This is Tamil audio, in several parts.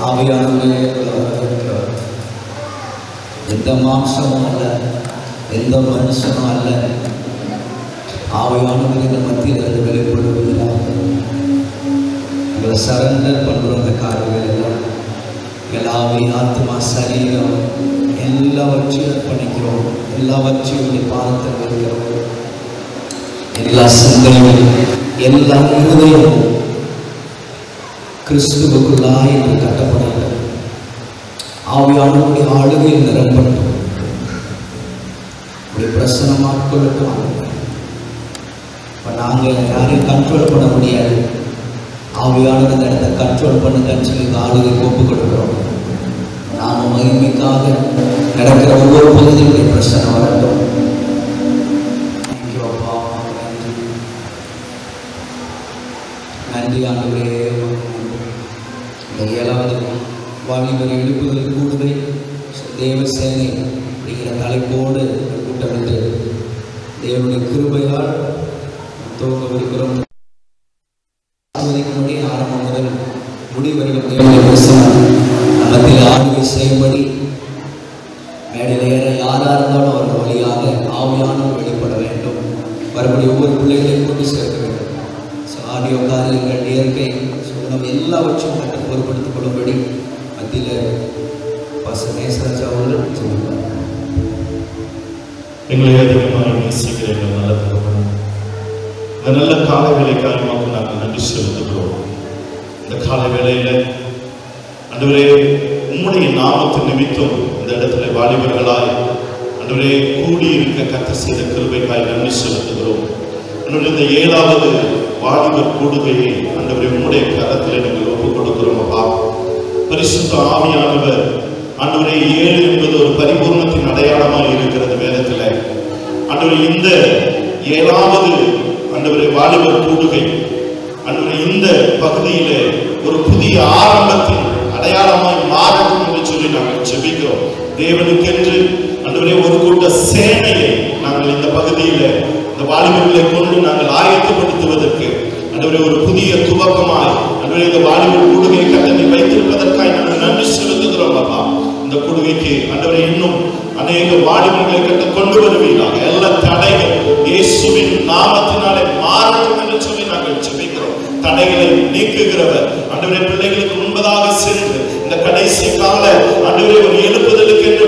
ஆவியானவரே எந்த மாம்சமும் அல்ல, எந்த மனுஷனும் அல்ல, ஆவியானவர் இந்த மத்தியில் இருந்து வெளிப்படுவதாக எங்களை சரண்டர் பண்ணுறோம். அந்த காரியங்கள் எல்லாம் எல்லாமே ஆத்மா சரீரம் எல்லாவற்றையும் அர்ப்பணிக்கிறோம், எல்லாவற்றையும் பாதத்தில் வைக்கிறோம். எல்லா சிந்தனையும் எல்லா இருதயமும் கிறிஸ்துவுக்குள்ளாய் என்று கட்டப்படட்டும். ஆவியானவருடைய ஆளுகையில் நிரப்பட்டும். அப்படி பிரசனமாக கொள்ளட்டும். இப்போ நாங்கள் யாரையும் கண்ட்ரோல் பண்ண முடியாது. ஆவியானவர் இந்த இடத்தை கண்ட்ரோல் பண்ணுங்கன்னு சொல்லி இந்த ஆளுகைக்கு ஒப்புக் கொடுக்குறோம். நானும் மகிமைக்காக நடக்கிற ஒவ்வொரு பகுதியுடைய பிரச்சனை வரட்டும். நன்றி ஆண்டவரே. இந்த 7வது வாலிபர் எழுப்புதல் கூடுதை தேவசேனை அப்படிங்கிற தலைப்போடு கூட்டமிட்டு தேவனுடைய கிருபையால் துவக்கவிருக்கிறோம். ஆரம்பம் முதல் முடிவரைக்கும் தேவனுடைய பிரசனம் நம்மத்தில் ஆளுகை செய்யும்படி மேடையில் ஏற யாராக இருந்தாலும் அவர்கள் வழியாக ஆவியானவர் வெளிப்பட வேண்டும். வரக்கூடிய ஒவ்வொரு பிள்ளைகளையும் கொண்டு சேர்க்க வேண்டும். ஆடியோ காரியங்கள், இயற்கை நம்ம எல்லாவற்றையும் கற்று பொறுப்படுத்திக் கொள்ளும்படி மத்தியில் நேசராஜா அவர்கள் சொல்லுவார். எங்களை அதிகமாக நேசிக்கிற எங்கள் நல்ல தகப்பனே, இந்த நல்ல காலை வேலை காரியமாக நாங்கள் நன்றி செலுத்துகிறோம். இந்த காலை வேளையில ஆண்டவரே உம்முடைய நாமத்தின் நிமித்தம் இந்த இடத்துல வாலிபர்களாய் ஆண்டவரே கூடியிருக்க கர்த்தர் செய்த கிருபைக்காய் நன்றி செலுத்துகிறோம். ஆண்டவரே இந்த 7வது வாலிபர் கூடுகையை ஆண்டவரே உம்முடைய கரத்தில் நாங்கள் ஒப்புக் கொடுக்கிறோம். அப்பா, பரிசுத்த ஆவியானவர் ஆண்டவரே 7 என்பது ஒரு பரிபூர்ணத்தின் அடையாளமாக இருக்கிறது வேதத்தில். ஆண்டவரே இந்த 7வது ஆண்டவரே வாலிபர் கூடுகை ஆண்டவரே இந்த பகுதியில ஒரு புதிய ஆரம்பத்தின் அடையாளமாய் மாறட்டும் என்று சொல்லி நாங்கள் ஜெபிக்கிறோம். தேவனுக்கென்று ஆண்டவரே ஒரு கூட்ட சேனையை நாங்கள் இந்த பகுதியில இந்த வாலிபர்களை கொண்டு நாங்கள் ஆயத்தப்படுத்துவதற்கு ஆண்டவரே ஒரு புதிய துவக்கமாய் ஆண்டவரே இந்த வாலிபர் கூடுகை கட்டளை வைத்திருப்பதற்காக நாங்கள் நன்றி செலுத்துகிறோம். அப்பா, இந்த கூடுகைக்கு ஆண்டவரே இன்னும் அநேக வாலிபர்களை கட்ட கொண்டு வருவீர்களாக. எல்லா தடைகள் இயேசுவின் நாமத்தினாலே மாறட்டும் என்று சொல்லி நாங்கள் ஜெபிக்கிறோம். தடைகளை நீக்குகிறவர் ஆண்டவரே பிள்ளைகளுக்கு முன்பதாக சென்று இந்த கடைசி கால ஆண்டவரே ஒரு எழுப்புதலுக்கு என்று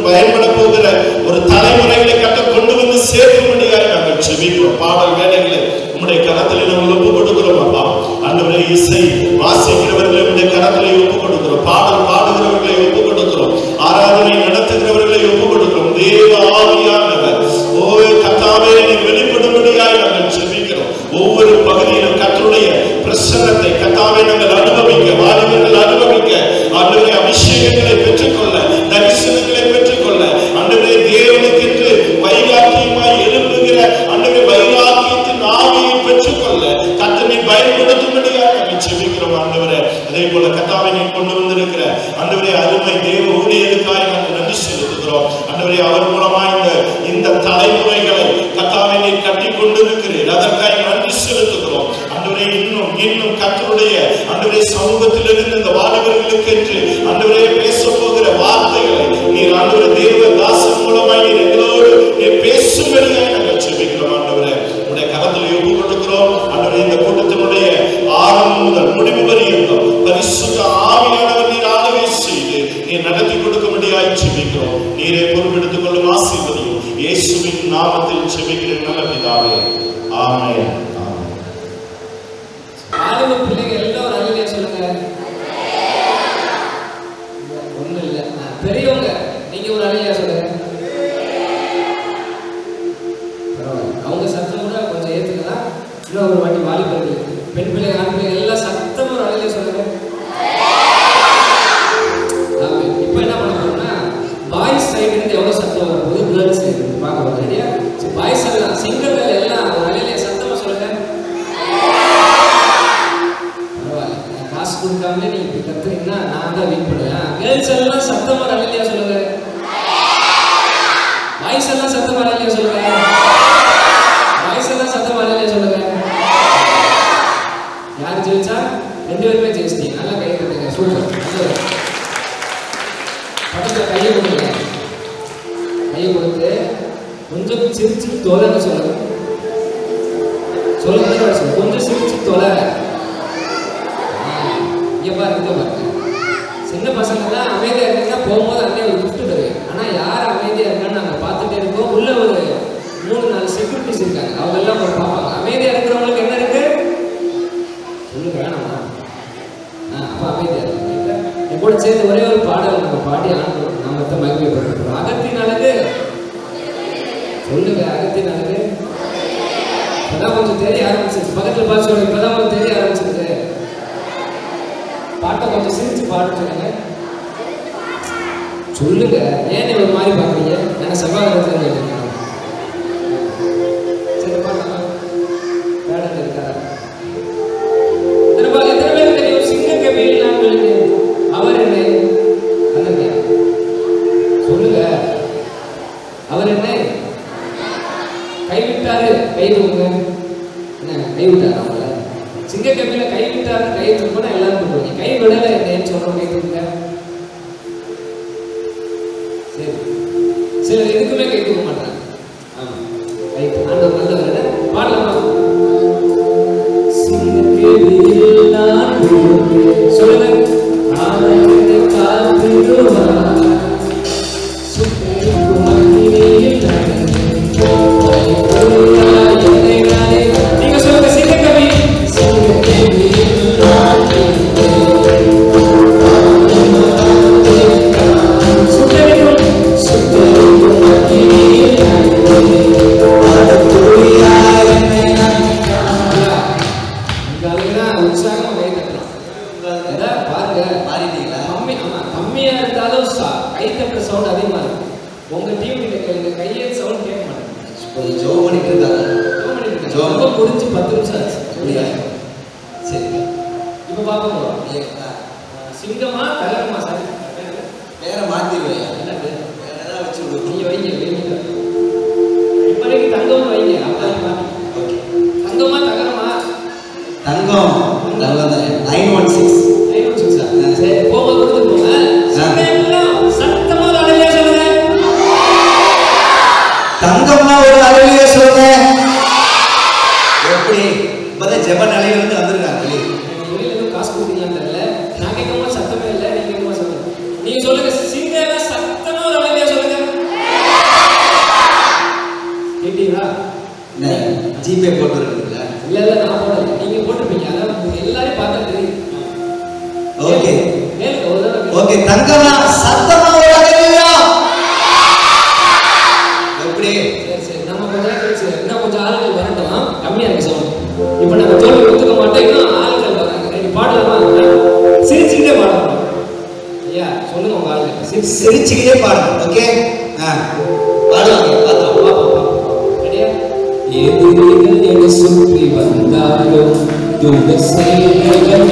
பயன்பட போகிற ஒரு தலைமுறைகளை கட்ட கொண்டு வந்து சேர்க்கும்படியாக நாங்கள் ஜெபிக்கிறோம். பாடல் வேலைகளை உம்முடைய கரத்தில் நாங்கள் ஒப்புக் கொடுக்கிறோம். அப்பா, ஆண்டவரே இசை வாசிக்கிறவர்களை உம்முடைய கரத்தில் ஒப்புக் கொடுக்கிறோம். பாடல் பாடுகிறவர்களை ஒப்புக் கொடுக்கிறோம். ஆராதனை நடத்துகிறவர்களை ஒப்புக் கொடுக்கிறோம். தேவ ஆவியானவர் ஓவே கர்த்தாவே நீர் வெளிப்படும்படியாக நாங்கள் ஜெபிக்கிறோம். ஒவ்வொரு பகுதியிலும் கர்த்தருடைய பிரசன்னத்தை கர்த்தாவே நாங்கள் அனுபவிக்க, வாலிபர்கள் அனுபவிக்க, ஆண்டவரே அபிஷேகங்களை பெற்றுக்கொள்ள, தரிசனங்களை பெற்றுக்கொள்ள, ஆண்டவரே தேவனுக்கென்று வைராக்கியமாய் எழுப்புகிற ஆண்டவரே வைராக்கியத்தின் ஆவியை பெற்றுக்கொள்ள கர்த்தரை பயன்படுத்தும்படியாக நாங்கள் ஜெபிக்கிறோம். ஆண்டவரே அதே போல கர்த்தாவை நீர் கொண்டு வந்திருக்கிற ஆண்டவரே அருமை தேவ ஊழியருக்காக நாங்கள் நன்றி செலுத்துகிறோம். ஆண்டவரே அவர் மூலமாக இந்த தலைமுறைகளை கர்த்தாவை நீர் கட்டி கொண்டிருக்கிறீர். அதற்காக நன்றி செலுத்துகிறோம். ஆண்டவரே இன்னும் கர்த்தருடைய ஆண்டவரே சமூகத்திலிருந்து இந்த வாலிபர்களுக்கு என்று ஆண்டவரே பேச போகிற வார்த்தைகளை நீர் ஆண்டவரே தேவ தாசன் மூலமாய் நீர் எங்களோடு நீர் பேசும்படியாக நாங்கள் ஜெபிக்கிறோம். ஆண்டவரே உடைய கரத்தில் ஒப்புக் கொடுக்கிறோம். ஆண்டவரே இந்த கூட்டத்தினுடைய ஆரம்பம் முதல் முடிவு பரியந்தம் பரிசுத்த ஆவியானவர் நீர் ஆளுகை செய்து நீர் நடத்தி கொடுக்கும்படியாக ஜெபிக்கிறோம். நீரே பொறுப்பெடுத்துக் கொள்ளும் ஆசீர்வதியும் இயேசுவின் நாமத்தில் ஜெபிக்கிற நல்ல பிதாவே, ஆமென். ஆளுமை பிள்ளைங்க எல்லாரும் அல்லேலூயா சொல்லுங்க. ஒண்ணும் இல்ல, பெரியவங்க நீங்க ஒரு அல்லேலூயா சொல்லுங்க. பரவாயில்ல, அவங்க சத்தம் கூட கொஞ்சம் ஏத்துக்கலாம். இன்னும் ஒரு வாட்டி வாலிபர்கள், பெண் பிள்ளைங்க, ஆண் பிள்ளைங்க எல்லாம் சத்தம் ஒரு அல்லேலூயா சொல்லுங்க. இப்போ என்ன பண்ண போறோம்னா பாய்ஸ் சைடு இருந்து எவ்வளவு சத்தம் வரும்போது கேர்ள்ஸ் சைடு இருந்து பார்க்க போறோம். ரெடியா? பாய்ஸ் எல்லாம் சிங்கர்கள் எல்லாம் ஒரு அல்லேலூயா சத்தமா சொல்லுங்க. காசு கொடுக்காமலே நீங்க இப்படி கத்துறீங்கன்னா நான் தான் வின் பண்ணுவேன். கேர்ள்ஸ் எல்லாம் சத்தமா அல்லேலூயா சொல்லுங்க. பாய்ஸ் எல்லாம் சத்தமா அல்லேலூயா சொல்லுங்க. பாய்ஸ் எல்லாம் சத்தமா அல்லேலூயா சொல்லுங்க. யார் ஜெயிச்சா? 2 பேருமே ஜெயிச்சிட்டீங்க. நல்லா கை தட்டுங்க. சூப்பர். பக்கத்தில் கையை கொடுங்க. கையை கொடுத்து கொஞ்சம் சிரிச்சு தொலைன்னு சொல்லுங்க. சொல்லுங்க கொஞ்சம் சிரிச்சு தொலை. இங்கே பாருங்க, சின்ன பசங்கள்லாம் அமைதியாக இருந்தீங்கன்னா போகும்போது அன்னைய ஒரு கிஃப்ட் தருவேன். ஆனால் யார் அமைதியாக இருக்கான்னு நாங்கள் பார்த்துட்டே இருக்கோம். உள்ள ஒரு 3-4 செக்யூரிட்டிஸ் இருக்காங்க. அவங்க எல்லாம் ஒரு பார்ப்பாங்க. அமைதியாக இருக்கிறவங்களுக்கு என்ன இருக்கு சொல்லுங்க, வேணாமா? அப்போ அமைதியாக இருக்கு. என் கூட சேர்ந்து ஒரே ஒரு பாடல் நம்ம பாடி ஆண்டோம். நம்ம மகிழ்ச்சிப்படுறோம். அகத்தின் அழகு சொல்லுங்க. அகத்தின் அழகு இப்பதான் கொஞ்சம் தெரிய ஆரம்பிச்சிருக்கு. பக்கத்தில் பார்த்து சொல்லுங்க. இப்பதான் கொஞ்சம் தெரிய ஆரம்பிச்சிருக்கு. பாட்டை கொஞ்சம் சிரிச்சு பாட சொல்லுங்க. சொல்லுங்க. ஏன் ஒரு மாதிரி பாக்குறீங்க? நான் சபாகத்தில் இருக்கேன். சரி பாருங்க. வேடம் இருக்காரா? எத்தனை பேர் தெரியும்? சிங்க கவியில் நாங்களுக்கு அவர் என்ன அண்ணங்க சொல்லுங்க. அவர் என்ன கைவிட்டாரு? கை தூக்குங்க. என்ன கைவிட்டாரு? அவங்கள சிங்க கவியில கைவிட்டாரு. கை தூக்குனா எல்லாரும் தூக்குவீங்க. கை விடல என்னன்னு சொல்றோம். கை தூக்குங்க. சரி, சிலர் எதுக்குமே கை தூக்க மாட்டாங்க. ஆமா, கை ஆண்டவர் நல்லவர். பாடலாமா? சிங்க கவியில் நான் சொல்லுங்க. ஆனந்தத்தை காத்திடுவார். சுத்தரிக்கும் அக்கினியில் நடந்து நீங்க சொல்லுங்க. சிங்க கவி உற்சாகமா கை தட்டலாம். பாருங்க, கம்மியா இருந்தாலும் கை தட்டுற சவுண்ட் அதிகமா இருக்கு. உங்க டீம் கிட்ட கையே சவுண்ட் கேட்க மாட்டேங்குது. ஜோம் பண்ணிட்டு இருக்காங்க. ரொம்ப முடிஞ்சு 10 நிமிஷம் ஆச்சு. சரி, இப்ப பாப்போம். சிங்கமா தகரமா? சார் வேற மாத்திடுவையா? என்னது வேற ஏதாவது வச்சு விடுவோம். நீங்க வைங்க. இப்போதைக்கு தங்கம் வைங்க. அப்பதான் ஓகே. தங்கமா தகரமா? தங்கம். 916. 916. சரி, போகும்போது கொடுத்து போங்க. சத்தமா அழகே சொல்லுங்க. தங்கம்னா ஒரு அழகிய சொல்லுங்க. எப்படி இப்பதான் ஜெப நிலையில இருந்து வந்திருக்காங்க. வெளியில காசு கொடுத்தீங்களான்னு தெரியல. நான் கேட்கும்போது சத்தமே இல்லை. நீங்க கேட்கும்போது சத்தம். நீங்க சொல்லுங்க. சிங்கமா சத்தமா ஒரு அழகே சொல்லுங்க. கேட்டீங்களா? ஜிபே போட்டு இருக்குங்களா? இல்ல நான் போடல. நீங்க போட்டுருப்பீங்க. அதான் எல்லாரையும் பார்த்தா தெரியும். Okay okay. தங்கமா சத்தமா ஒரு அழகியா எப்படி? சரி, நம்ம கொஞ்சம் ஆளுகள் வரட்டும். கம்மியா இருக்கு சவுண்ட். இப்ப நம்ம தோல்வி ஒத்துக்க மாட்டோம். இன்னும் ஆளுகள் வராங்க. நீங்க பாடலாமா? சிரிச்சுக்கிட்டே பாடணும். ஐயா சொல்லுங்க. உங்க ஆளுங்க சிரிச்சுக்கிட்டே பாடணும். ஓகே, பாடலாம். பாப்போம். ரெடியா? எதிரிகள் என்னை சுற்றி வந்தாலும் துன்ப செய்திகள்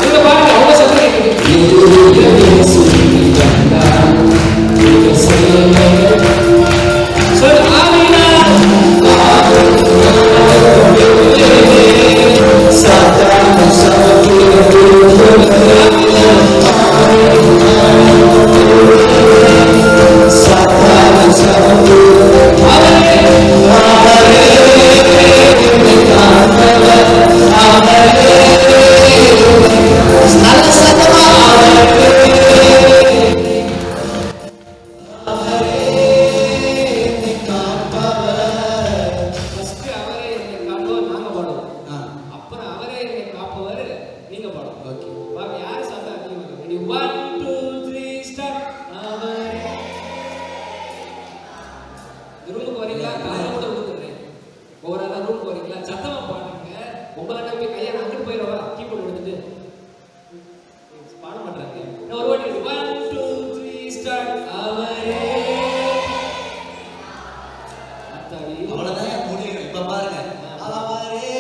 நீங்க பாருங்க. அவங்க சத்தம் கேட்குது. எதிரிகள் என்னை சுற்றி வந்தாலும் துன்ப செய்திகள் சொல். ஆமீனா. சாத்தான சமத்துவ சாத்தான சமத்துவ ரூமுக்கு வரீங்களா? காலையில கூட கொடுத்துறேன். ஒவ்வொரு ஆளா ரூமுக்கு வரீங்களா? சத்தமா பாடுங்க. உங்களை நம்பி கையை நான் அங்கிட்டு போயிடவா? கீபோர்டு எடுத்துட்டு பாட மாட்டாங்க. நான் ஒரு வாட்டி 1 2 3 ஸ்டார்ட். அவரே அத்தாடி அவ்வளவுதான் முடியும். இப்ப பாருங்க. அவரே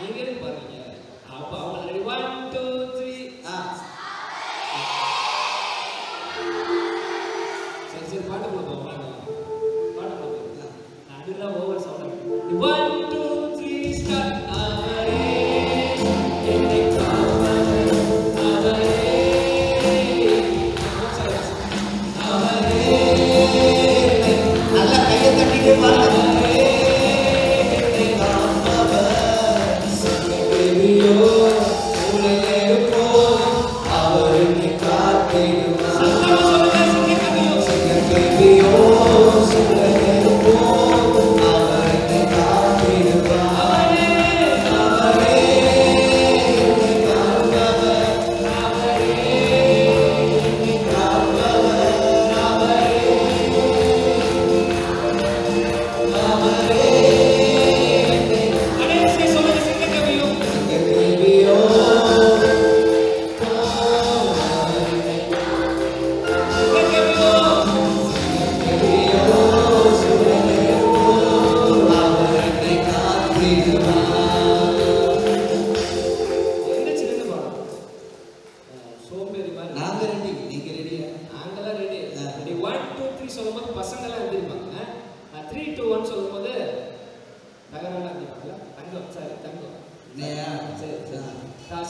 நீங்க எதுக்கு பாருங்க? அப்ப அவங்க ரெடி 1 2 3 சரி பாட்டு கொடுப்போம். பாட்டு கொடுப்போம். அதுதான் ஓவர் சவுண்ட். 1 2 3 ஸ்டார்ட். அவரே என்னை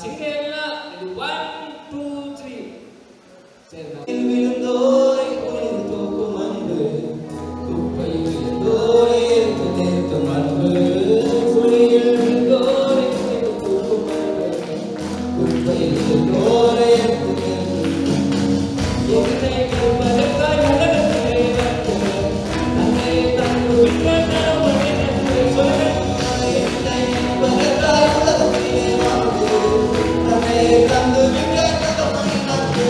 சிங்கெல்லாம் 1 2 3 சரி விழுந்தோரை குளிர் தூக்கும் அன்பு குப்பையில் விழுந்தோரை எடுத்து நிறுத்தும் அன்பு குழியில் விழுந்தோரை குளிர் தூக்கும் அன்பு குப்பையில் விழுந்தோரை எடுத்து நிறுத்தும் என்னை கற்பதற்காய் உலகத்திலே தன்னை தந்து விட்ட கடவுளை நன்றி சொல்லுங்க என்னை கற்பதற்காய் உலகத்திலே தன்னை தந்து விட்ட கடவுளை நன்றி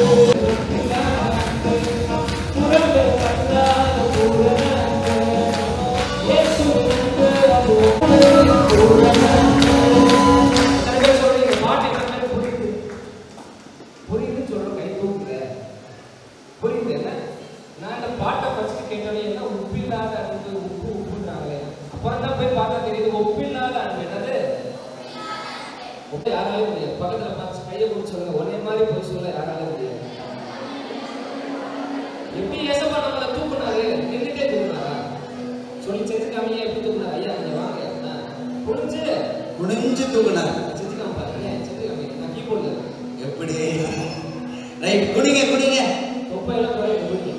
யாராலும் முடியாது. பக்கத்துல பார்த்து கையை கொடுத்து சொல்லுங்க, ஒரே மாதிரி போய் சொல்ல யாராலும் முடியாது. எப்படி ஏசப்பா நம்மளை தூக்குனாரு? நின்றுட்டே தூக்குனாரா? சொல்லி செஞ்சு காமியா எப்படி தூக்குனாரு? ஐயா கொஞ்சம் வாங்க. குனிஞ்சு தூக்குனாரு. செஞ்சு காமிப்பாரு. செஞ்சு காமிங்க. நான் கீபோர்ட்ல எப்படி? ரைட், குனிங்க குனிங்க. தொப்பையெல்லாம் குறைய குனிங்க.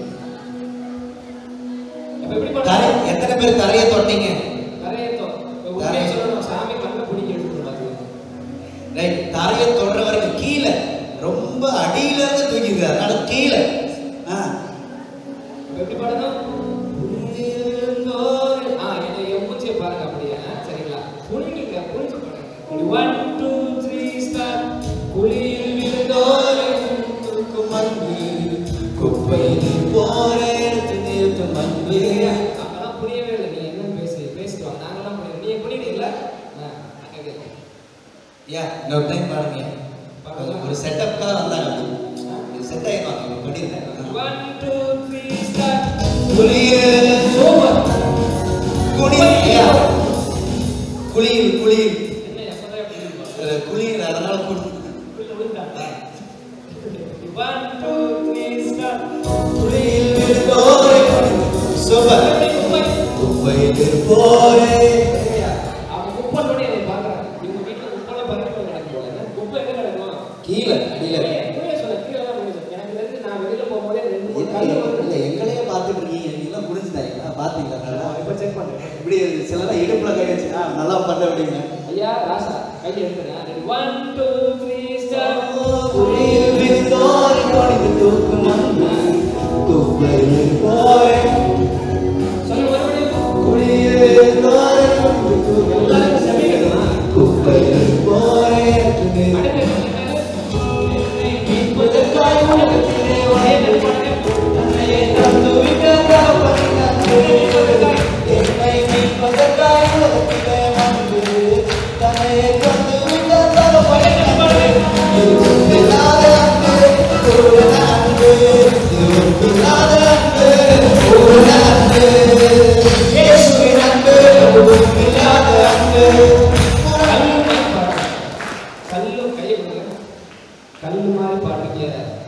அப்ப எப்படி பண்ண? எத்தனை பேர் தரையை தொட்டீங்க? தரையை சொல்லணும். சாமி கண்ணை பிடிக்க எடுத்துட்டு பாருங்க. ரைட், தரையை தொடுற வரைக்கும் கீழே ரொம்ப அடியில இருந்து தூக்கிடுறாரு. அதனால கீழே எப்படி பாடணும்? என்னை மூச்சியை பாருங்க அப்படியே. சரிங்களா? புரிஞ்சுங்க, புரிஞ்சு பாருங்க. 1 2 3 ஸ்டார்ட். குளியில் விழுந்தோரை தூக்கும் அன்பு குப்பையில் போரை எடுத்து நிறுத்தும் அன்பு. அப்பெல்லாம் புரியவே இல்லை. நீ என்ன பேசிட்டு வாங்க. நாங்கெல்லாம் புரியுது. நீங்க புரியுறீங்களா? இன்னொரு டைம் பாருங்க. ஒரு செட்டப்காக வந்தாங்க. செட் ஆயிடுவாங்க. படிக்கிறேன். 1 2 3 ஸ்டார்ட். குளியில் சூப்பர். குளியில் குளியில் என்ன எப்பதான் எப்படி குளியில் அதனால குளி 1 2 3 ஸ்டார்ட். குளியில் விழுந்தோரை சூப்பர். குப்பையில் போரை அவங்க குப்பையோட என்னை பார்க்கறாங்க. இவங்க வீட்டுல குப்பைலாம் பறிக்க நடக்கும் போல. குப்பை எங்க நடக்கும்? கீழே அடியில. புரிய சொல்ல கீழே தான் முடிஞ்சது. எனக்கு தெரிஞ்சு நான் வெளியில போகும்போதே 2 3 கல்லு இல்ல, எங்களையே பார்த்துட்டு இருக்கீங்க. நீங்க புரிஞ்சுதாங்க? பாத்தீங்களா? இப்ப செக் பண்றேன். இப்படி சிலதான் இடுப்புல கை வச்சு நல்லா பண்ண அப்படிங்க. ஐயா ராசா கையை எடுத்துறேன். 1 2 3 ஸ்டார்ட். குளியில் விழுந்தோரை குனிந்து தூக்கும் அன்பு குப்பையில் போரை சொல்ல மறுபடியும். குளியில் விழுந்தோரை குனிந்து தூக்கும் எல்லாரும் செவிக்கணுமா? குப்பையில் போரை அடுத்து என்னை மீட்பதற்காய் உலகத்திலே தன்னையே தந்து விட்ட கடவுளை நன்றி. என்னை மீட்பதற்காய் உலகத்திலே வந்து தன்னையே தந்து விட்ட கடவுளை நன்றி. இது ஒப்பில்லாத அன்பு, பூரண அன்பு. இது ஒப்பில்லாத அன்பு, பூரண அன்பு. இயேசுவின் அன்பு ஒப்பில்லாத அன்பு. கல்லு கையை கொடுங்க. கல்லு மாதிரி பாடுறீங்க.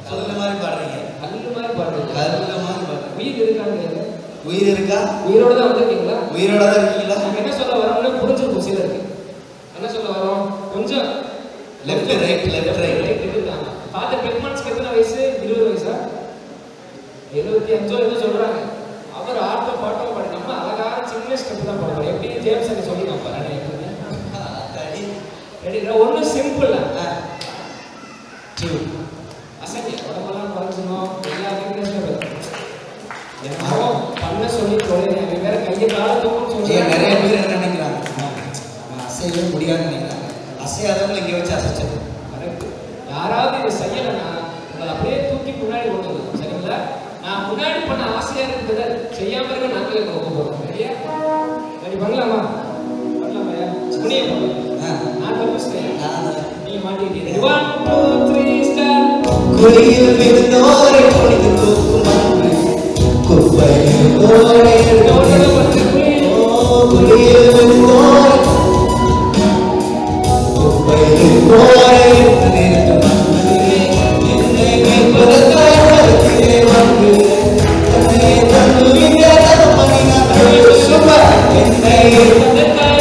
சொல்ல மாதிரி பாடுறீங்க. கல்லு மாதிரி பாடுறீங்க. கருல மாதிரி பாடுறீங்க. உயிர் இருக்கான்னு உயிர் இருக்கா? உயிரோட தான் வந்திருக்கீங்களா? உயிரோட தான் இருக்கீங்களா? நாங்க என்ன சொல்ல வரோம்னு புரிஞ்சிருக்கும் சிலருக்கு. என்ன சொல்ல வரோம்? கொஞ்சம் லெஃப்ட் ரைட் லெஃப்ட் ரைட். இருக்காங்க. ஃபாதர் பெட்மன்ஸ்க்கு எத்தனை வயசு? 20 வயசா? 75 ஏதோ சொல்றாங்க. அவர் ஆட்டம் பாட்டம் பாடு. நம்ம அழகான சின்ன ஸ்டெப் தான் பாடுறோம். எப்படி ஜேம்ஸ் அங்க சொல்லி நான் பாருங்க. ரெடி ஒன்றும் சிம்பிள். 2 அசைங்க உடம்பெல்லாம் குறைஞ்சிடும். எல்லாத்தையும் என்னமோ பண்ண சொல்லி தொலைங்க. வேற கையை கால தூக்கம் சொல்லி நிறைய பேர் என்ன நினைக்கிறாங்க? அசையவே முடியாதுன்னு நினைக்கிறாங்க. அசையாதவங்களை இங்கே வச்சு அசைச்சது. யாராவது இதை செய்யலைன்னா உங்களை அப்படியே தூக்கி முன்னாடி கொண்டு வரணும். சரிங்களா? நான் முன்னாடி பண்ண ஆசையா இருக்கிறத செய்யாம இருக்க நாங்களே கொண்டு போறோம். சரியா? சரி பண்ணலாமா? பண்ணலாமா? புனிய பண்ணலாம். நான் தப்பிச்சிட்டேன். நீ மாட்டிக்கிட்டீங்க. 1 2 3 ஸ்டார்ட். குளியில் விழுந்தோரை குனிந்து தூக்கும் அன்பு குப்பையில் போரை குளியில் விழுந்தோரை குப்பையில் போரை நிறுத்தும் அன்பு. என்னை மீட்பதற்காய் உலகத்திலே வந்து தன்னை தந்து விட்ட கடவுளை நன்றி. சூப்பர். என்னை மீட்பதற்காய்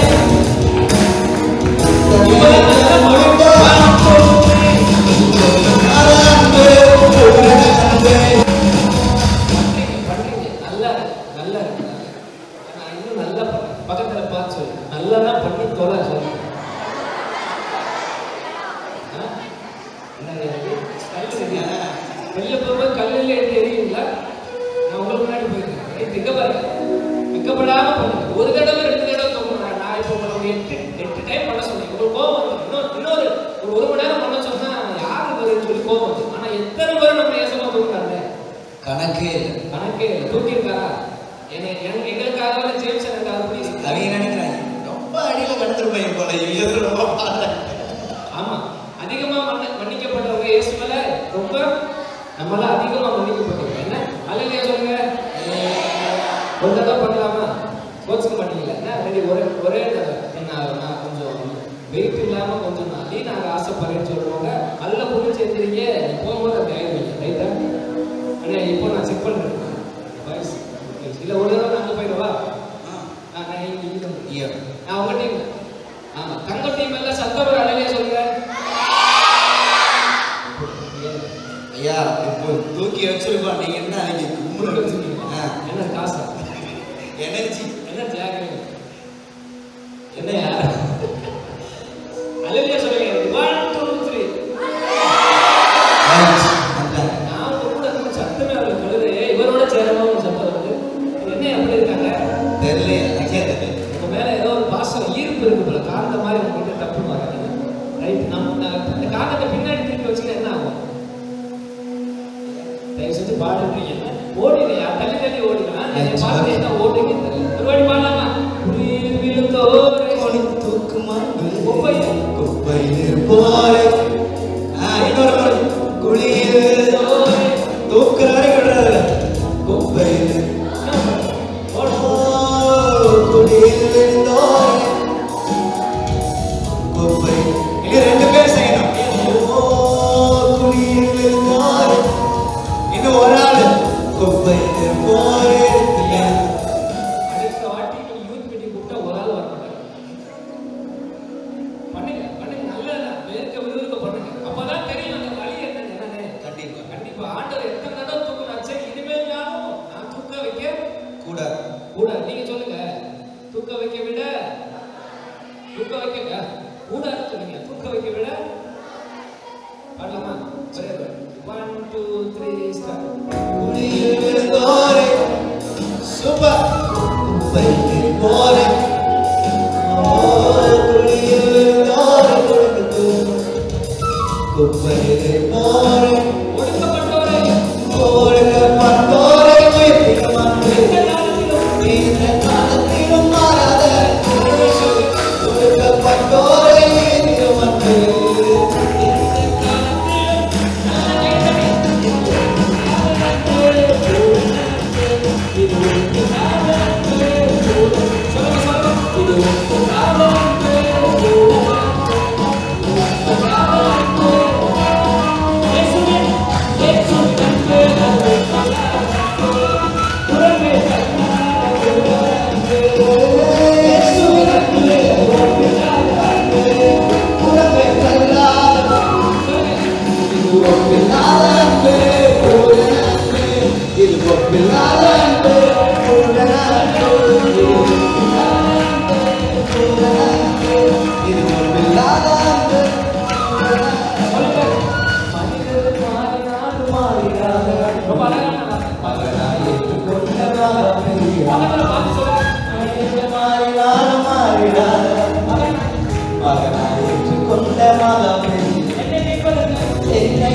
வெளில போகும்போது கல்லில் எடுத்து எரியுங்களா? நான் உங்களுக்கு முன்னாடி போயிருக்கேன். வெக்கப்படாம பண்ணுங்க. ஒரு தடவை 2 தடவை தோணுங்க. நான் இப்போ உங்களுக்கு 8 டைம் பண்ண சொன்னேன். உங்களுக்கு கோபம் வரும். இன்னொரு ஒரு 1 மணி நேரம் பண்ண சொன்னா யாருக்கு வருதுன்னு சொல்லி கோபம் வரும். ஆனா எத்தனை பேர் நம்ம ஏசமா தூக்குறாங்க? கணக்கே இல்லை. தூக்கியிருக்காரா? எங்களுக்காக ஜேம்ஸ் எனக்காக அவங்க நினைக்கிறாங்க ரொம்ப அடியில கடந்துருப்பாங்க போல. ஆமா, அதிகமா மன்னிக்கப்பட்டவங்க இயேசு மேல ரொம்ப நம்மள அதிகமா மன்னிக்கப்பட்டவங்க. என்ன அல்லேலூயா சொல்லுங்க. ஒரு தடவை பண்ணலாமா? கோச்சுக்க மாட்டீங்களா? என்ன ஒரே தடவை நான் கொஞ்சம் வெயிட் இல்லாம கொஞ்சம் நான் ஆசைப்படுறேன்னு சொல்லுவாங்க. நல்ல பொண்ணு சேர்த்துறீங்க, போகும்போது அப்படி ஆயிடுவீங்க. ரைட்டா? அண்ணா இப்போ நான் செக் பண்றேன். இல்ல ஒரு தடவை நாங்க போயிடுவா. நான் உங்க டீம். ஆமா, தங்க டீம் எல்லாம் சத்தம் ஒரு அல்லேலூயா சொல்லுங்க. ஐயா இப்போ தூக்கி வச்சிருக்கோம். நீங்க என்ன கும்பிட்டு வச்சிருக்கீங்க? என்ன காசா? எனர்ஜி என்னையா? அல்லேலூயா சொல்லுங்க. 1 2 3. நான் கூட சத்தமே அவரு கழுது. இவரோட சேரணும் சத்தம் வருது. என்ன அப்படி இருக்காங்க தெரியல. உங்க மேல ஏதோ ஒரு பாசம் ஈர்ப்பு இருக்கு போல. காந்த மாதிரி உங்ககிட்ட தப்பு மாறாங்க. ரைட்? அந்த காந்தத்தை பின்னாடி திருப்பி வச்சுன்னா என்ன ஆகும்? தயவு செஞ்சு பாடுறீங்க. ஓடிலையா? தள்ளி ஓடிக்கலாம். பாடுறது என்ன ஓடுறீங்க தெரியல. ஒரு வாடி பாடலாமா? குளிர் விழுந்தோரே தூக்குமா குப்பையில் போரே. இன்னொரு குளிர் விழுந்தோரே தூக்குற வரைக்கும் விடுறாரு. குப்பையில் குளிர் விழுந்தோரே குப்பை. இது 2 பேர் செய்யணும். குளிர் விழுந்தோரே. இன்னும் ஒரு ஆளு குப்பையில் போரே. அடுத்த வாட்டி நீங்க யூத் மீட்டிங் கூப்பிட்டா ஒரு ஆள் வர மாட்டாங்க. பண்ணுங்க நல்லதா விருக்க பண்ணுங்க. அப்பதான் தெரியும் அந்த வழி என்னன்னு. கண்டிப்பா ஆண்டவர் எத்தனை தடவை தூக்குனாரு. சரி, இனிமேல் யாரும் நான் தூக்க வைக்க கூட நீங்க சொல்லுங்க. தூக்க வைக்க விட தூக்க வைக்க கூட சொல்லுங்க. தூக்க வைக்க விட பாடலாமா? 1 2 3 ஸ்டார்ட். குளிர் விழுந்தோரே சூப்பர் குப்பையில் போரே. குளிர் விழுந்தோரே குப்பையில் போரே. ஒடுக்கப்பட்டோரே இந்த காலத்திலும் மாறாத ஒடுக்கப்பட்டோரே திருமண். என்னை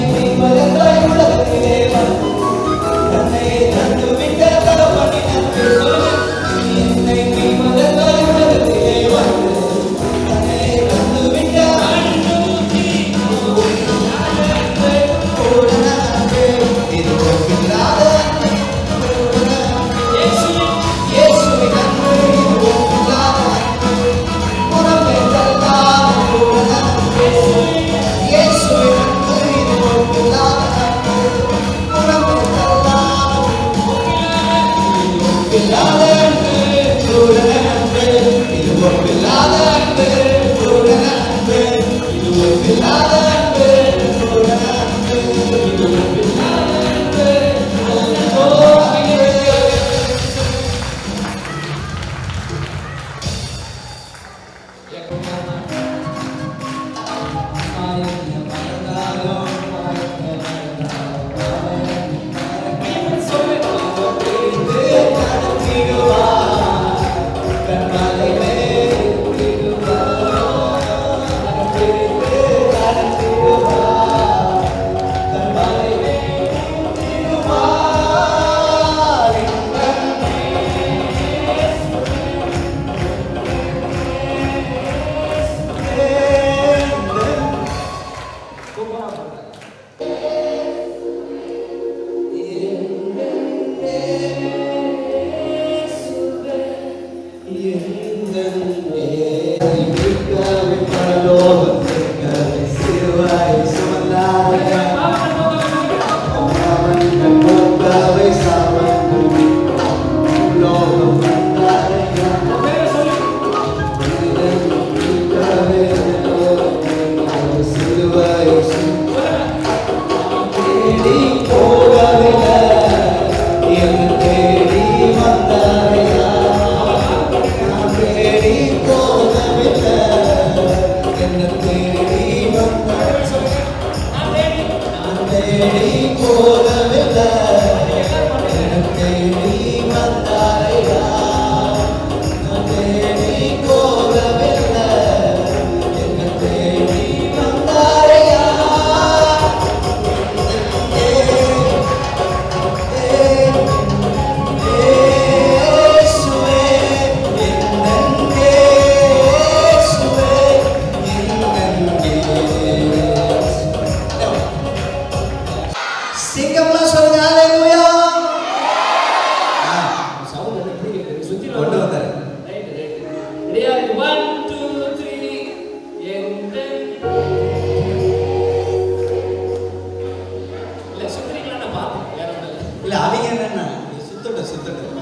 சூப்பரா பண்றாங்க. Super, super.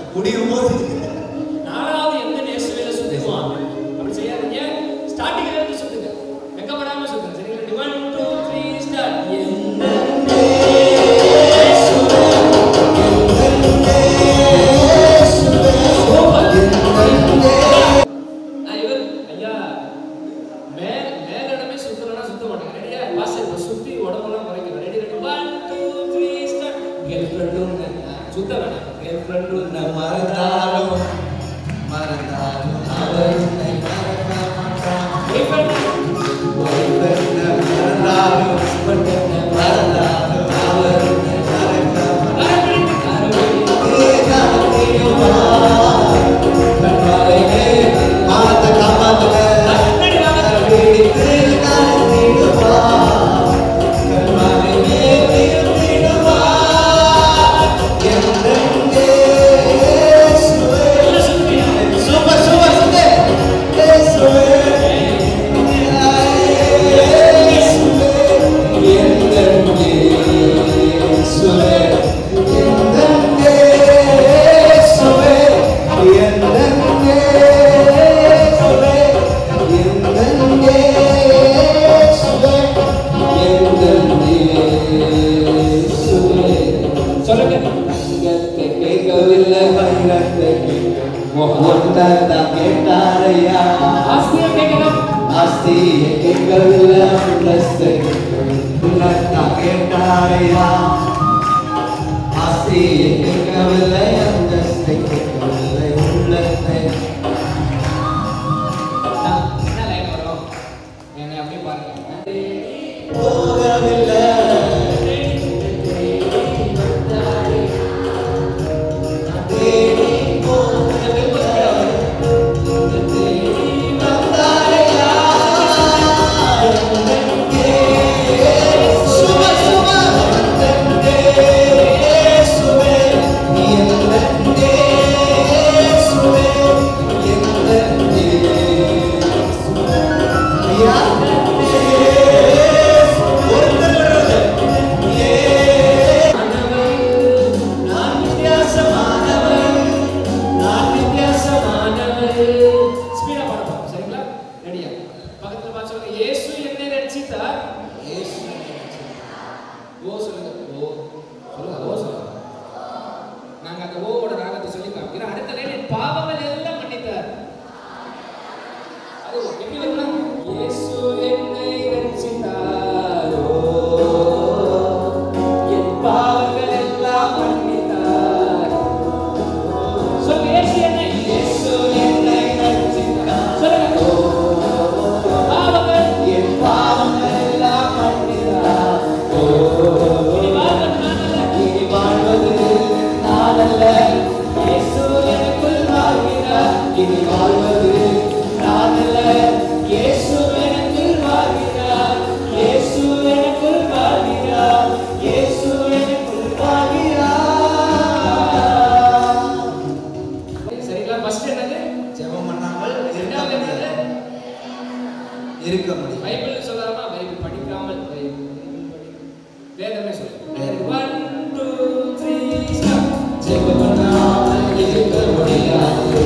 பண்ணாமல் இருக்க முடியாது.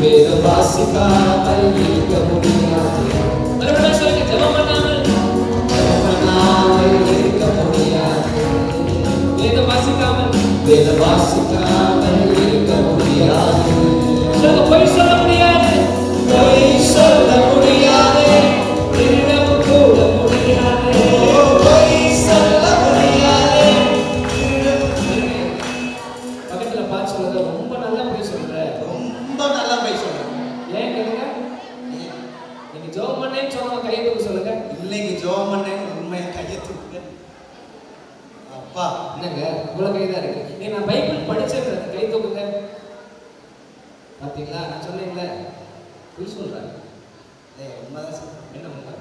வேதம் வாசிக்காமல் இருக்க முடியாது. மறுபடியும் சொல்லுங்க, ஜெபம் பண்ணாமல் இருக்க முடியாது. வேதம் வாசிக்காமல் இருக்க முடியாது. பொய் சொல்ல முடியாது, பொய் சொல்ல முடியாது, திருடவும் கூட முடியாது, பொய் சொல்ல முடியாது. பக்கத்துல பார்த்து சொல்லுங்க, ரொம்ப நல்லா பொய் சொல்ற, ரொம்ப நல்லா பொய் சொல்ற. ஏன் கேளுங்க, நீங்க ஜெபம் பண்ணேன்னு சொன்னவங்க கையை தூக்க சொல்லுங்க. இல்லைங்க, ஜெபம் பண்ணேன்னு உண்மையா கையை தூக்குங்க. அப்பா என்னங்க இவ்வளவு கைதான் இருக்கு. நான் பைபிள் படிச்சேன், கை தூக்குங்க. பாத்தீங்களா, நான் சொன்னேன்ல பொய் சொல்றேன். என்ன உண்மை?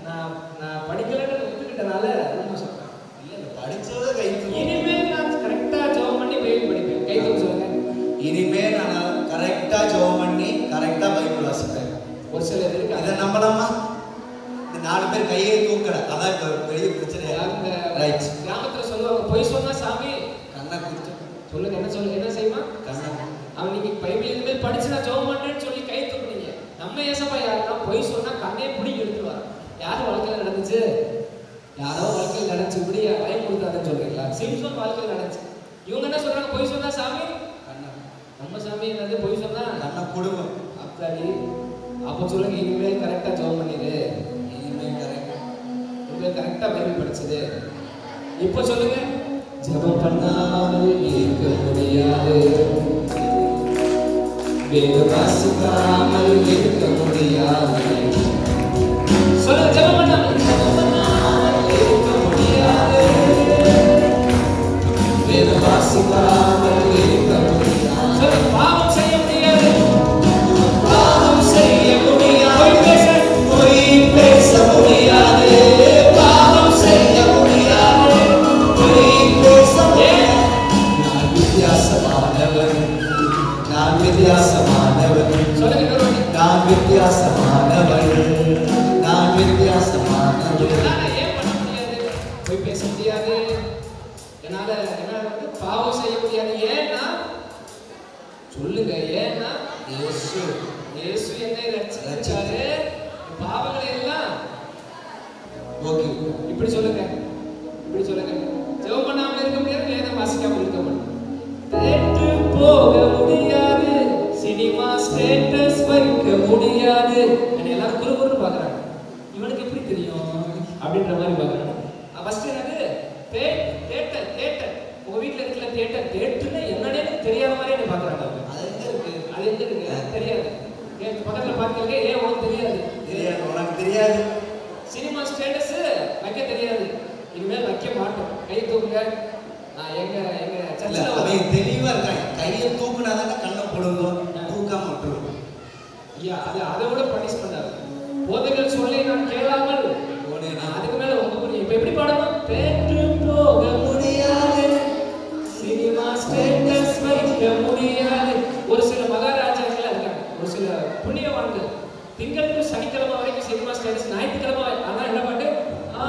நான் படிக்கலன்னு ஒத்துக்கிட்டனால உண்மை சொல்றேன். இல்ல படிச்சத கை தூக்கு. இனிமேல் நான் கரெக்டா ஜெபம் பண்ணி பைபிள் படிப்பேன். கை தூக்க சொல்லுங்க. இனிமேல் நான் கரெக்டா ஜெபம் பண்ணி கரெக்டா பைபிள் வாசிப்பேன். ஒரு சில இருக்கு, அதை நம்பலாமா? இந்த 4 பேர் கையை தூக்கல, அதான் பெரிய பிரச்சனை. ரைட், கிராமத்துல சொல்லுவாங்க, பொய் சொன்னா சாமி கண்ணை குடிச்சு. சொல்லுங்க, என்ன சொல்லுங்க, என்ன செய்யுமா? கண்ணை. அவன் நீங்க பைபிள் இனிமேல் படிச்சு நான் ஜெபம் பண்றேன்னு சொல்லி கை தூக்குனீங்க. நம்ம ஏசப்பா யாருன்னா பொய் சொன்னா கண்ணே பிடிங்கி எடுத்துருவார். யாரும் வாழ்க்கையில் நடந்துச்சு? யாரோ வாழ்க்கையில் நடந்துச்சு. இப்படி பயம் கொடுத்தாருன்னு சொல்றீங்களா? சிம்சன் வாழ்க்கையில் நடந்துச்சு. இவங்க என்ன சொல்றாங்க, பொய் சொன்னா சாமி கண்ணா. நம்ம சாமி என்னது, பொய் சொன்னா கண்ணை கொடுவோம். அப்படி அப்ப சொல்லுங்க, இனிமேல் கரெக்டா ஜெபம் பண்ணிடு. இனிமேல் கரெக்டா பைபிள் படிச்சது. இப்ப சொல்லுங்க, ஜெபம் பண்ணாமல் இருக்க முடியாது, வேதம் வாசிக்காமல் இருக்க முடியாது. சொல்லுங்க, ஜெபம் பண்ணாமல் இருக்க முடியாது, வேதம் வாசிக்காமல் இருக்க முடியாது. சொல்லுங்க, பாவம் செய்ய முடியாது, பாவம் செய்ய முடியாது, பொய் பேச முடியாது, பாவம் செய்ய முடியாது, பொய் பேச முடியாது. நான் வித்தியாசமானவன், நான் வித்தியாசமானவன். சொல்லுங்க, நான் வித்தியாசமானவன், நான் வித்தியாசமானவன். ஏன் பண்ண முடியாது? பொய் பேச முடியாது, என்னால பாவம் செய்ய முடியாது. ஏன்னா சொல்லுங்க, ஏன்னா இயேசு என்னை ரட்சிச்சாரு, பாவங்களை எல்லாம். ஓகே, இப்படி சொல்லுங்க, இப்படி சொல்லுங்க. ஜெபம் பண்ணாமல் இருக்க முடியாது, வேதம் வாசிக்காமல் இருக்க முடியாது, தேற்று போக முடியாது, சினிமா ஸ்டேட்டஸ் வைக்க முடியாது. என்ன எல்லாரும் குறுகுறு பாக்குறாங்க, இவனுக்கு எப்படி தெரியும் அப்படின்ற மாதிரி பாக்குறாங்க. ஃபர்ஸ்ட் என்னது, தேட்டர். தேட்டர் உங்க வீட்டுல இருக்கிற தேட்டர்னா என்னன்னே தெரியாத மாதிரி என்ன பாக்குறாங்க. அது எங்க இருக்கு, அது எங்க இருக்கு தெரியாது. பக்கத்துல பாக்குறீங்க, ஏன் உனக்கு தெரியாது? தெரியாது, உனக்கு தெரியாது. சினிமா ஸ்டேட்டஸ் வைக்க தெரியாது, இனிமேல் வைக்க மாட்டோம். கை தூக்குங்க. நான் எங்க சர்ச்சில் அவன் தெளிவா இருக்காங்க. கையை தூக்குனாதானே கண்ணை போடுவோம், தூக்காம விட்டுருவோம். ஐயா, அதை விட பனிஷ்மெண்ட் ஆகும். போதைகள் சொல்லி நான் கேளாமல் நான் அதுக்கு மேல ரொம்ப புரியும். இப்ப எப்படி பாடணும்? தேற்று போக முடியாது, சினிமா ஸ்டேட்டஸ் வைக்க முடியாது. ஒரு சில மகாராஜாக்கள் இருக்காங்க, ஒரு சில புண்ணியவான்கள் திங்கள் டு சனிக்கிழமை வரைக்கும் சினிமா ஸ்டேட்டஸ், ஞாயிற்றுக்கிழமை ஆனா என்ன பாட்டு,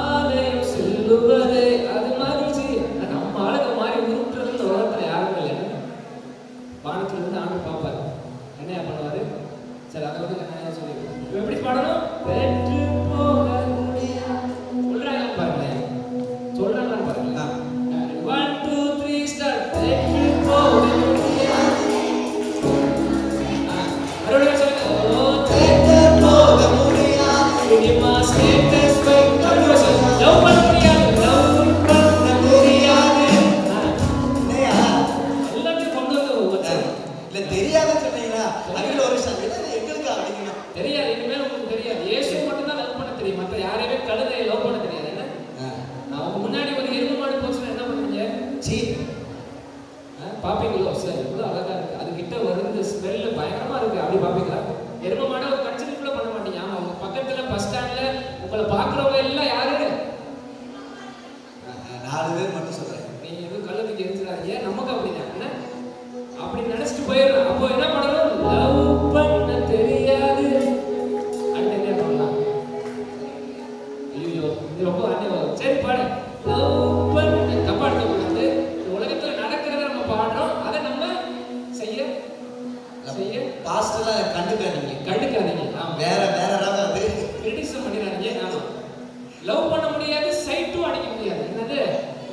ஆலயம் செல்லுவது. அது மாதிரி நம்ம ஆளுங்க மாதிரி உருட்டுறது உலகத்துல யாரும் இல்லை. வானத்துல இருந்து ஆண்டு பார்ப்பாரு, என்ன பண்ணுவாரு? சரி, அதை வந்து என்ன சொல்லி எப்படி பாடணும்? வெற்றி போக முடியாது. சொல்றாங்க பாருங்க, சொல்றாங்க பாருங்க. 1 2 3 ஸ்டார்ட். வெற்றி போக முடியாது. மறுபடியும் சொல்லுங்க, வெற்றி போக முடியாது, சினிமா ஸ்டேட்டஸ் வைக்க முடியாது, லவ் பண்ண முடியாது, லவ் பண்ண முடியாது. எல்லாத்தையும் கொண்டு வந்து வச்சாங்க. இல்ல தெரியாத சொன்னீங்களா? அதுல ஒரு எங்களுக்கு அப்படிங்க தெரியாது. இனிமேல் உங்களுக்கு தெரியாது. இயேசு மட்டும் தான் லவ் பண்ண தெரியும், மற்ற யாரையுமே கழுதை லவ் பண்ண தெரியாது. என்ன அவங்க முன்னாடி ஒரு எருமை மாடு போச்சுன்னா என்ன பண்ணுவீங்க? சீ பாப்பீங்களோ? சரி, இவ்வளவு அழகா இருக்கு, அது கிட்ட வருது, ஸ்மெல்லு பயங்கரமா இருக்கு, அப்படி பாப்பீங்களா? எருமை மாடு ஒரு கன்சிடர் கூட பண்ண மாட்டீங்க. ஆமா, உங்க பக்கத்துல பஸ் ஸ்டாண்ட்ல உங்களை பாக்குறவங்க எல்லாம் யாரு? 4 பேர் மட்டும் சொல்றேன். நீங்க எதுவும் கழுதைக்கு எரிஞ்சிடாதீங்க, நமக்கு அப்படிதான். என்ன அப்படி நினைச்சிட்டு போயிடலாம். அப்போ என்ன பண்ணணும்? லவ் பண்ண தெரியாது. அடுத்து என்ன பண்ணலாம்? ஐயோ, இது ரொம்ப அநியாயம். சரி பாடு. லவ் பண்ண தப்பா எடுத்துக்கூடாது. உலகத்துல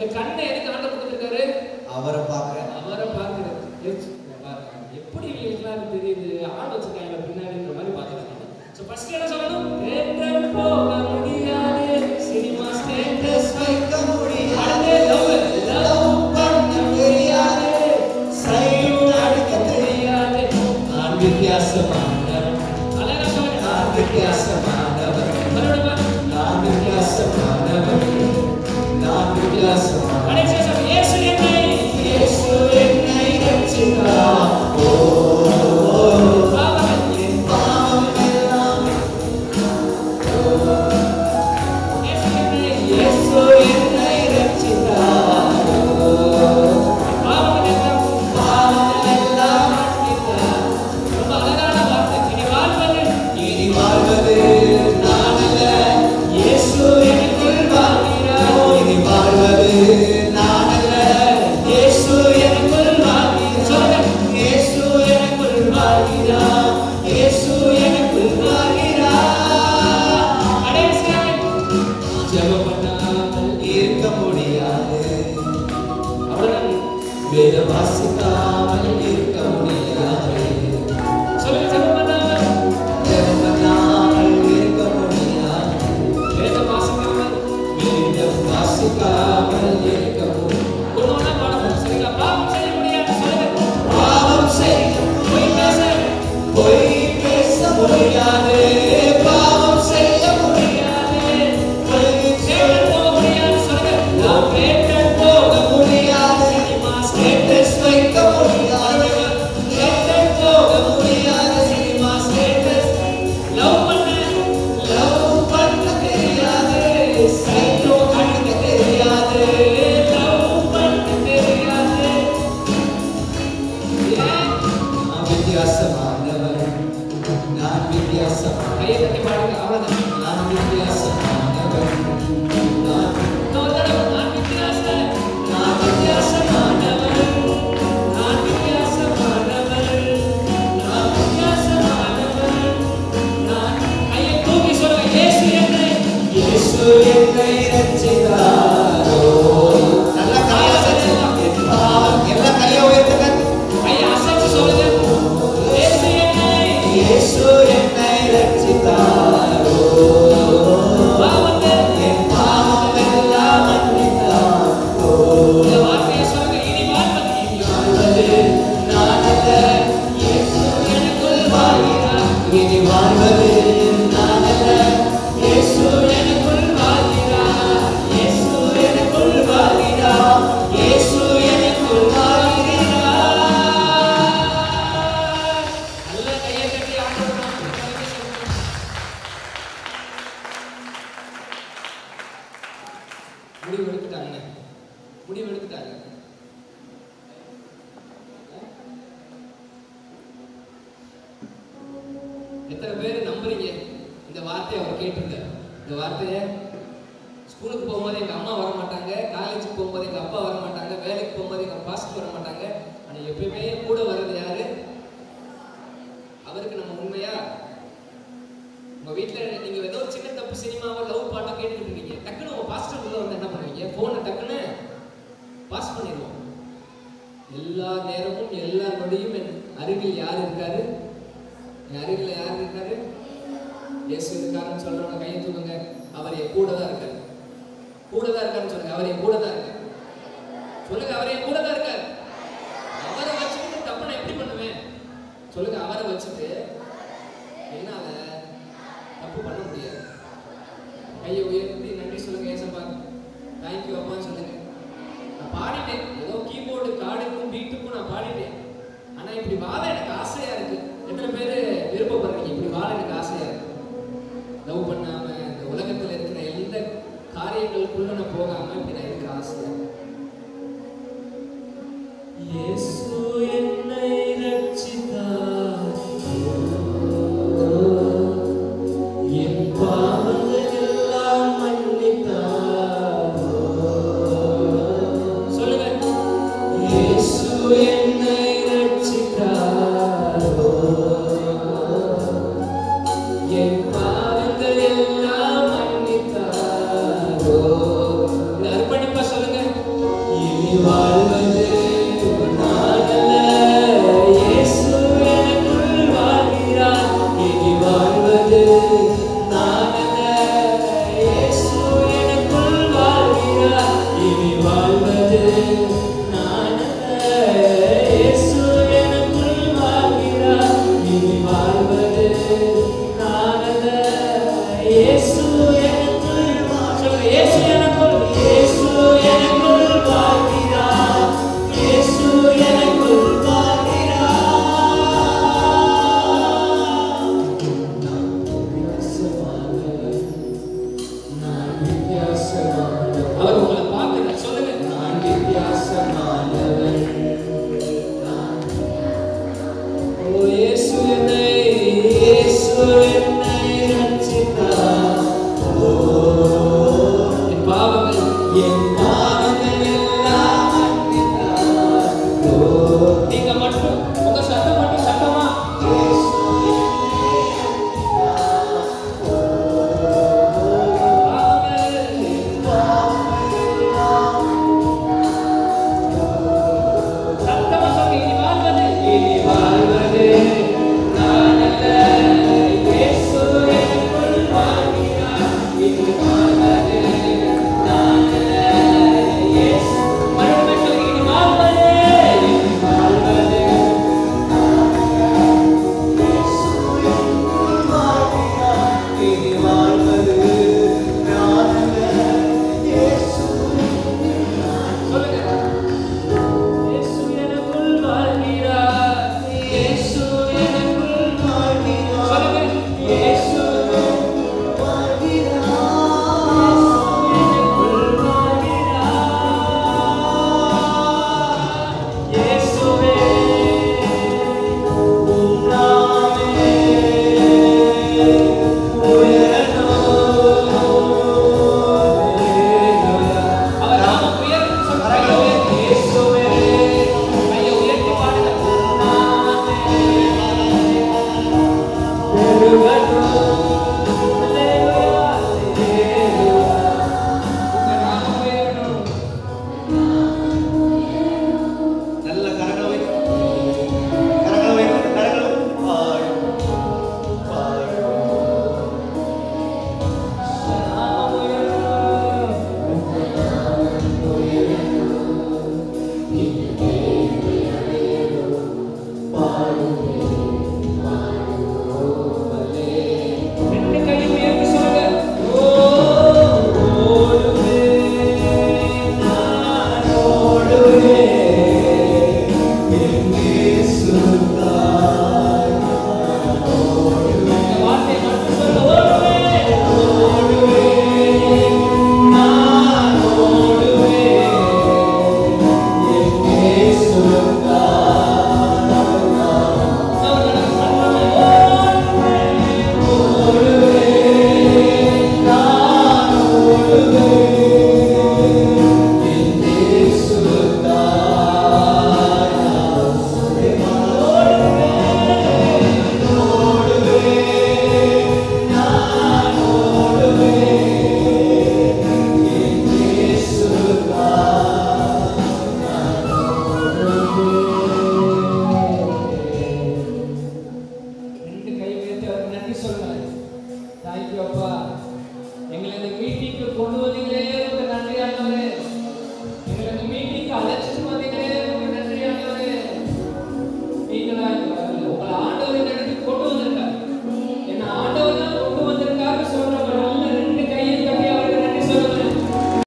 இந்த கண்ணை எதுக்கு ஆண்டவர் கொடுத்திருக்காரு? அவரை பார்க்கிறேன். அவரை பார்க்கிறது. எப்படி இவங்களுக்குலாம் தெரியுது? ஆள் வச்சிருக்காங்க பின்னாடின்ற மாதிரி பார்த்துருக்காங்க. ஸோ ஃபர்ஸ்ட் என்ன சொல்லணும்? தேட்டர் போக முடியாது, சினிமா ஸ்டேட்டஸ் வைக்க முடியாது, லவ் பண்ண தெரியாது, சைட் அடிக்க தெரியாது. நான் வித்தியாசமானவர். அழகா சொல்லுங்க. நான் வித்தியாசமானவர். நான் வித்தியாசமானவர். நான் வித்தியாசமானவர். கடைசியா சொல்லுங்க. இயேசு என்னை ரட்சித்தார். எத்தனை பேர் நம்புறீங்க இந்த வார்த்தையை அவர் கேட்டிருந்தார்? இந்த வார்த்தையை ஸ்கூலுக்கு போகும்போது எங்கள் அம்மா வர மாட்டாங்க, காலேஜுக்கு போகும்போது எங்கள் அப்பா வர மாட்டாங்க, வேலைக்கு போகும்போது எங்கள் பாஸ்டர் வர மாட்டாங்க, ஆனால் எப்பயுமே கூட வர்றது யாரு? அவருக்கு நம்ம உண்மையா உங்கள் வீட்டில் நீங்கள் ஏதோ சின்ன தப்பு சினிமாவோ லவ் பாட்டோ கேட்டுக்கிட்டு இருக்கீங்க, டக்குன்னு உங்கள் பாஸ்டர் உள்ள வந்து என்ன பண்ணுவீங்க? ஃபோனை டக்குன்னு பாஸ் பண்ணிடுவோம். எல்லா நேரமும் எல்லா நொடியும் என் அருகில் யார் இருக்காரு? என் அருகில் யார் இருக்காரு? இயேசு இருக்காருன்னு சொல்றவங்க கையை தூக்குங்க. அவர் என் கூட தான் இருக்காரு. கூட தான் இருக்காருன்னு சொல்லுங்க. அவர் என் கூட தான் இருக்காரு. சொல்லுங்க, அவர் என் கூட தான் இருக்காரு. அவரை வச்சுட்டு தப்பு நான் எப்படி பண்ணுவேன்? சொல்லுங்க, அவரை வச்சுட்டு என்னால தப்பு பண்ண முடியாது. கையை உயர்த்தி நன்றி சொல்லுங்க. ஏசப்பா தேங்க்யூ அப்பான்னு சொல்லுங்க. நான் பாடிட்டேன், ஏதோ கீபோர்டு கார்டுக்கும் பீட்டுக்கும் நான் பாடிட்டேன். ஆனா இப்படி வாழ எனக்கு ஆசையா இருக்கு. எத்தனை பேர் விருப்பப்படுறீங்க இப்படி வாழ எனக்கு ஆசையா இருக்கு? லவ் பண்ணாம இந்த உலகத்துல இருக்கிற எந்த காரியங்களுக்குள்ள நான் போகாம